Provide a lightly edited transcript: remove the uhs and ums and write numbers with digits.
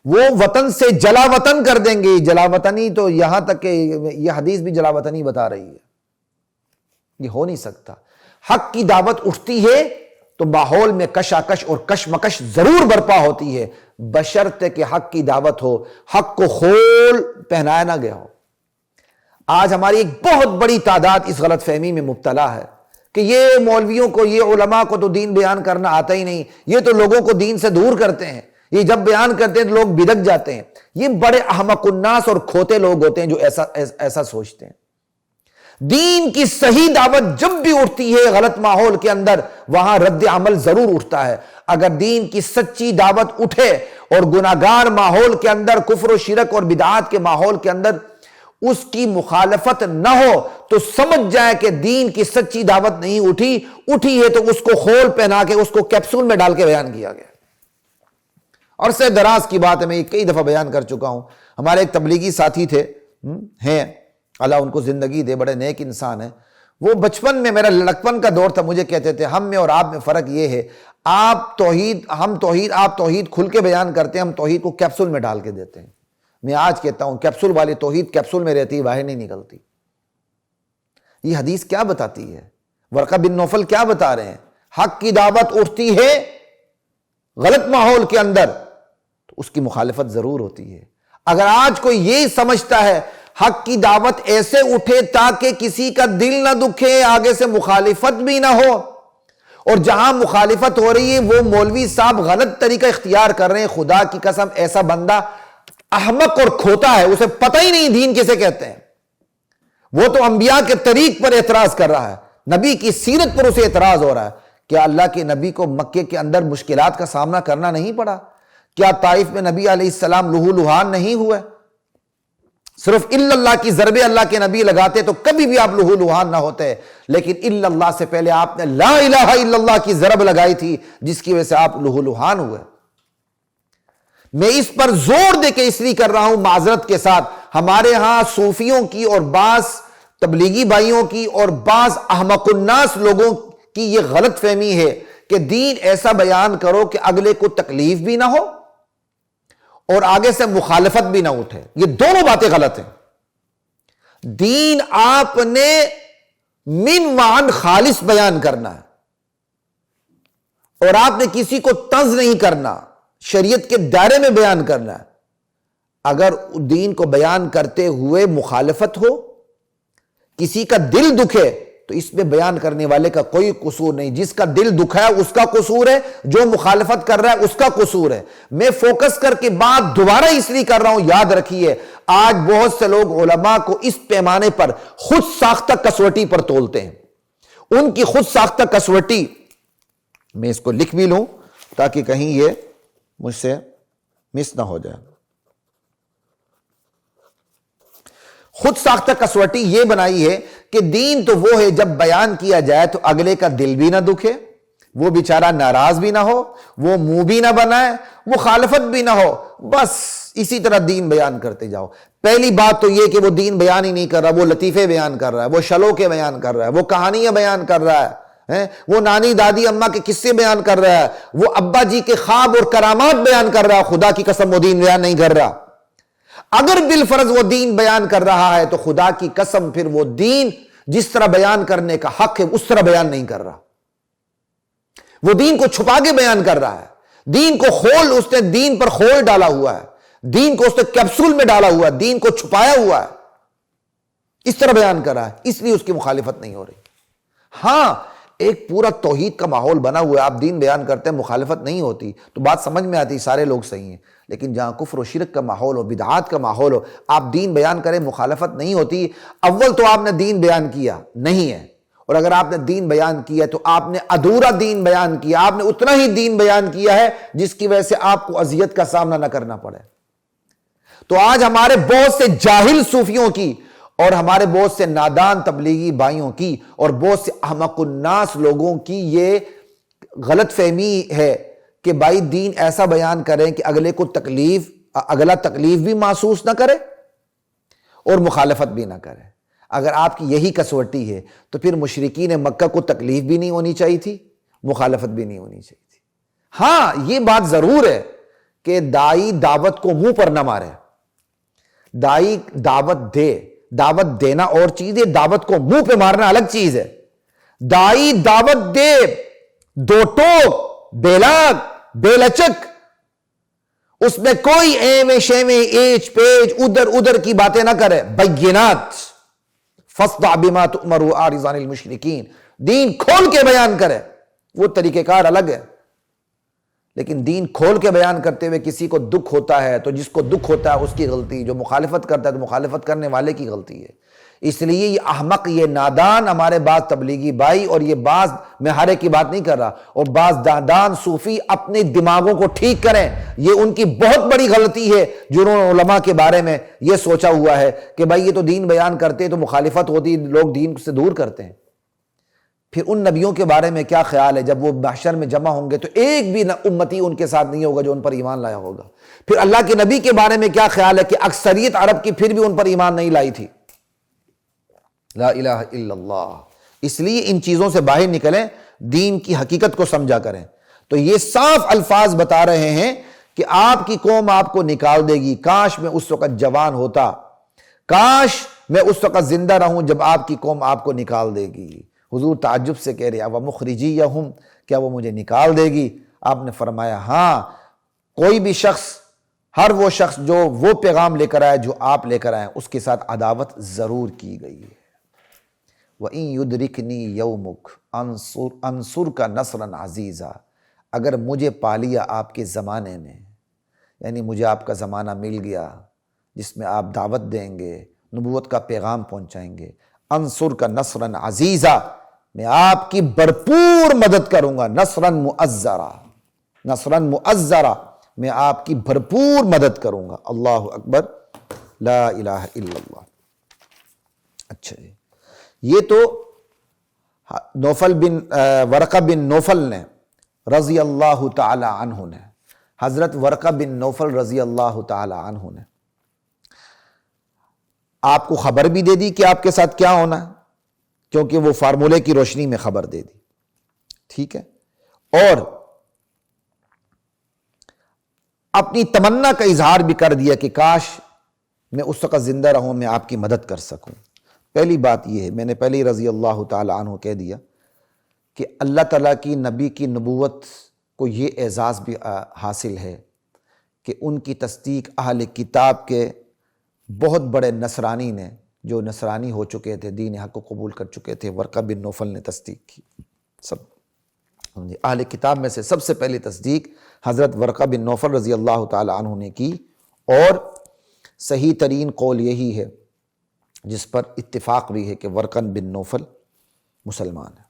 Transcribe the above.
وہ وطن سے جلا وطن کر دیں گے. جلا وطنی تو یہاں تک کہ یہ حدیث بھی جلا وطنی بتا رہی ہے. یہ ہو نہیں سکتا. حق کی دعوت اٹھتی ہے تو ماحول میں کشاکش اور کشمکش ضرور برپا ہوتی ہے، بشرطے کہ حق کی دعوت ہو، حق کو خول پہنایا نہ گیا ہو. آج ہماری ایک بہت بڑی تعداد اس غلط فہمی میں مبتلا ہے کہ یہ مولویوں کو، یہ علماء کو تو دین بیان کرنا آتا ہی نہیں، یہ تو لوگوں کو دین سے دور کرتے ہیں، یہ جب بیان کرتے ہیں تو لوگ بدک جاتے ہیں. یہ بڑے احمق الناس اور کھوتے لوگ ہوتے ہیں جو ایسا سوچتے ہیں. دین کی صحیح دعوت جب بھی اٹھتی ہے غلط ماحول کے اندر، وہاں رد عمل ضرور اٹھتا ہے. اگر دین کی سچی دعوت اٹھے اور گناہگار ماحول کے اندر، کفر و شرک اور بدعات کے ماحول کے اندر اس کی مخالفت نہ ہو تو سمجھ جائے کہ دین کی سچی دعوت نہیں اٹھی ہے تو اس کو خول پہنا کے، اس کو کیپسول میں ڈال کے بیان کیا گیا. اور سے دراز کی بات ہے، میں یہ کئی دفعہ بیان کر چکا ہوں. ہمارے ایک تبلیغی ساتھی تھے، ہیں اللہ ان کو زندگی دے، بڑے نیک انسان ہیں. وہ بچپن میں، میرا لڑکپن کا دور تھا، مجھے کہتے تھے ہم میں اور آپ میں فرق یہ ہے، آپ توحید کھل کے بیان کرتے ہیں، ہم توحید کو کیپسول میں ڈال کے دیتے ہیں. میں آج کہتا ہوں کیپسول والی توحید کیپسول میں رہتی ہے، باہر نہیں نکلتی. یہ حدیث کیا بتاتی ہے؟ ورقہ بن نوفل کیا بتا رہے ہیں؟ حق کی دعوت اٹھتی ہے غلط ماحول کے اندر تو اس کی مخالفت ضرور ہوتی ہے. اگر آج کوئی یہ سمجھتا ہے حق کی دعوت ایسے اٹھے تاکہ کسی کا دل نہ دکھے، آگے سے مخالفت بھی نہ ہو، اور جہاں مخالفت ہو رہی ہے وہ مولوی صاحب غلط طریقہ اختیار کر رہے ہیں، خدا کی قسم ایسا بندہ احمق اور کھوتا ہے، اسے پتہ ہی نہیں دین کسے کہتے ہیں. وہ تو انبیاء کے طریق پر اعتراض کر رہا ہے، نبی کی سیرت پر اسے اعتراض ہو رہا ہے. کیا اللہ کے نبی کو مکے کے اندر مشکلات کا سامنا کرنا نہیں پڑا؟ کیا طائف میں نبی علیہ السلام لہو لہان نہیں ہوئے؟ صرف الا اللہ کی ضربے اللہ کے نبی لگاتے تو کبھی بھی آپ لہو لہان نہ ہوتے، لیکن الا اللہ سے پہلے آپ نے لا الہ الا اللہ کی ضرب لگائی تھی جس کی وجہ سے آپ لہو لہان ہوئے. میں اس پر زور دے کے اس لیے کر رہا ہوں معذرت کے ساتھ، ہمارے ہاں صوفیوں کی اور بعض تبلیغی بھائیوں کی اور بعض احمق الناس لوگوں کی یہ غلط فہمی ہے کہ دین ایسا بیان کرو کہ اگلے کو تکلیف بھی نہ ہو اور آگے سے مخالفت بھی نہ اٹھے. یہ دونوں باتیں غلط ہیں. دین آپ نے من وعن خالص بیان کرنا ہے اور آپ نے کسی کو طنز نہیں کرنا، شریعت کے دائرے میں بیان کرنا ہے. اگر دین کو بیان کرتے ہوئے مخالفت ہو، کسی کا دل دکھے تو اس میں بیان کرنے والے کا کوئی قصور نہیں. جس کا دل دکھا ہے اس کا قصور ہے، جو مخالفت کر رہا ہے اس کا قصور ہے. میں فوکس کر کے بات دوبارہ اس لیے کر رہا ہوں، یاد رکھیے آج بہت سے لوگ علماء کو اس پیمانے پر خود ساختہ کسوٹی پر تولتے ہیں. ان کی خود ساختہ کسوٹی، میں اس کو لکھ بھی لوں تاکہ کہیں یہ مجھ سے مس نہ ہو جائے. خود ساختہ کسوٹی یہ بنائی ہے کہ دین تو وہ ہے جب بیان کیا جائے تو اگلے کا دل بھی نہ دکھے، وہ بیچارہ ناراض بھی نہ ہو، وہ منہ بھی نہ بنائے، مخالفت بھی نہ ہو، بس اسی طرح دین بیان کرتے جاؤ. پہلی بات تو یہ کہ وہ دین بیان ہی نہیں کر رہا، وہ لطیفے بیان کر رہا ہے، وہ شلوکے بیان کر رہا ہے، وہ کہانیاں بیان کر رہا ہے، وہ نانی دادی اماں کے قصے بیان کر رہا ہے، وہ ابا جی کے خواب اور کرامات بیان کر رہا ہے. خدا کی قسم وہ دین بیان نہیں کر رہا. اگر بالفرض وہ دین بیان کر رہا ہے تو خدا کی قسم پھر وہ دین جس طرح بیان کرنے کا حق ہے اس طرح بیان نہیں کر رہا. وہ دین کو چھپا کے بیان کر رہا ہے. دین کو اس نے دین پر خول ڈالا ہوا ہے، دین کو اس نے کیپسول میں ڈالا ہوا ہے، دین کو چھپایا ہوا ہے، اس طرح بیان کر رہا ہے، اس لیے اس کی مخالفت نہیں ہو رہی. ہاں ایک پورا توحید کا ماحول بنا ہوا ہے، آپ دین بیان کرتے ہیں مخالفت نہیں ہوتی تو بات سمجھ میں آتی سارے لوگ صحیح ہیں. لیکن جہاں کفر و شرک کا ماحول ہو، بدعات کا ماحول ہو، آپ دین بیان کریں مخالفت نہیں ہوتی. اول تو آپ نے دین بیان کیا نہیں ہے، اور اگر آپ نے دین بیان کیا تو آپ نے ادھورا دین بیان کیا، آپ نے اتنا ہی دین بیان کیا ہے جس کی وجہ سے آپ کو اذیت کا سامنا نہ کرنا پڑے. تو آج ہمارے بہت سے جاہل صوفیوں کی اور ہمارے بہت سے نادان تبلیغی بھائیوں کی اور بہت سے احمق الناس لوگوں کی یہ غلط فہمی ہے کہ بھائی دین ایسا بیان کریں کہ اگلا تکلیف بھی محسوس نہ کرے اور مخالفت بھی نہ کرے. اگر آپ کی یہی کسوٹی ہے تو پھر مشرکین مکہ کو تکلیف بھی نہیں ہونی چاہیے تھی، مخالفت بھی نہیں ہونی چاہیے تھی. ہاں یہ بات ضرور ہے کہ دائی دعوت کو منہ پر نہ مارے. دائی دعوت دے، دعوت دینا اور چیز ہے، دعوت کو منہ پہ مارنا الگ چیز ہے. دائی دعوت دے، دو ٹوک، بے لاگ، بے لچک، اس میں کوئی ایم شیم ایچ پیچ ادھر کی باتیں نہ کرے. بینات، فاصدع بما تؤمر واعرض عن المشرکین، دین کھول کے بیان کرے. وہ طریقہ کار الگ ہے، لیکن دین کھول کے بیان کرتے ہوئے کسی کو دکھ ہوتا ہے تو جس کو دکھ ہوتا ہے اس کی غلطی، جو مخالفت کرتا ہے تو مخالفت کرنے والے کی غلطی ہے. اس لیے یہ احمق، یہ نادان ہمارے بعض تبلیغی بھائی، اور یہ بعض، میں ہر ایک کی بات نہیں کر رہا، اور بعض داندان صوفی اپنے دماغوں کو ٹھیک کریں. یہ ان کی بہت بڑی غلطی ہے جنہوں نے علماء کے بارے میں یہ سوچا ہوا ہے کہ بھائی یہ تو دین بیان کرتے تو مخالفت ہوتی، لوگ دین سے دور کرتے ہیں. پھر ان نبیوں کے بارے میں کیا خیال ہے جب وہ محشر میں جمع ہوں گے تو ایک بھی امتی ان کے ساتھ نہیں ہوگا جو ان پر ایمان لایا ہوگا. پھر اللہ کے نبی کے بارے میں کیا خیال ہے کہ اکثریت عرب کی پھر بھی ان پر ایمان نہیں لائی تھی. لا الہ الا اللہ. اس لیے ان چیزوں سے باہر نکلیں، دین کی حقیقت کو سمجھا کریں. تو یہ صاف الفاظ بتا رہے ہیں کہ آپ کی قوم آپ کو نکال دے گی. کاش میں اس وقت جوان ہوتا، کاش میں اس وقت زندہ رہوں جب آپ کی قوم آپ کو نکال دے گی. حضور تعجب سے کہہ رہے وَمُخْرِجِيَّهُمْ، کیا وہ مجھے نکال دے گی؟ آپ نے فرمایا ہاں، کوئی بھی شخص، ہر وہ شخص جو وہ پیغام لے کر آئے جو آپ لے کر آئے، اس کے ساتھ عداوت ضرور کی گئی ہے. وَإِن يُدْرِكْنِي يَوْمُكَ أَنْصُرْكَ نَصْرًا عَزِيزًا، اگر مجھے پا لیا آپ کے زمانے میں، یعنی مجھے آپ کا زمانہ مل گیا جس میں آپ دعوت دیں گے، نبوت کا پیغام پہنچائیں گے، أَنْصُرْكَ نَصْرًا عَزِيزًا، میں آپ کی بھرپور مدد کروں گا. نصراً مؤزرا، نصراً مؤزرا، میں آپ کی بھرپور مدد کروں گا. اللہ اکبر، لا الہ الا اللہ. اچھا جی، یہ تو نوفل بن ورقہ بن نوفل نے رضی اللہ تعالی عنہ نے، حضرت ورقہ بن نوفل رضی اللہ تعالی عنہ نے آپ کو خبر بھی دے دی کہ آپ کے ساتھ کیا ہونا ہے، کیونکہ وہ فارمولے کی روشنی میں خبر دے دی. ٹھیک ہے، اور اپنی تمنا کا اظہار بھی کر دیا کہ کاش میں اس وقت زندہ رہوں، میں آپ کی مدد کر سکوں. پہلی بات یہ ہے، میں نے پہلے ہی رضی اللہ تعالی عنہ کہہ دیا کہ اللہ تعالیٰ کی نبی کی نبوت کو یہ اعزاز بھی حاصل ہے کہ ان کی تصدیق اہل کتاب کے بہت بڑے نصرانی نے، جو نصرانی ہو چکے تھے، دین حق کو قبول کر چکے تھے، ورقہ بن نوفل نے تصدیق کی. سب اہل کتاب میں سے سب سے پہلی تصدیق حضرت ورقہ بن نوفل رضی اللہ تعالی عنہ نے کی، اور صحیح ترین قول یہی ہے جس پر اتفاق بھی ہے کہ ورقہ بن نوفل مسلمان ہے.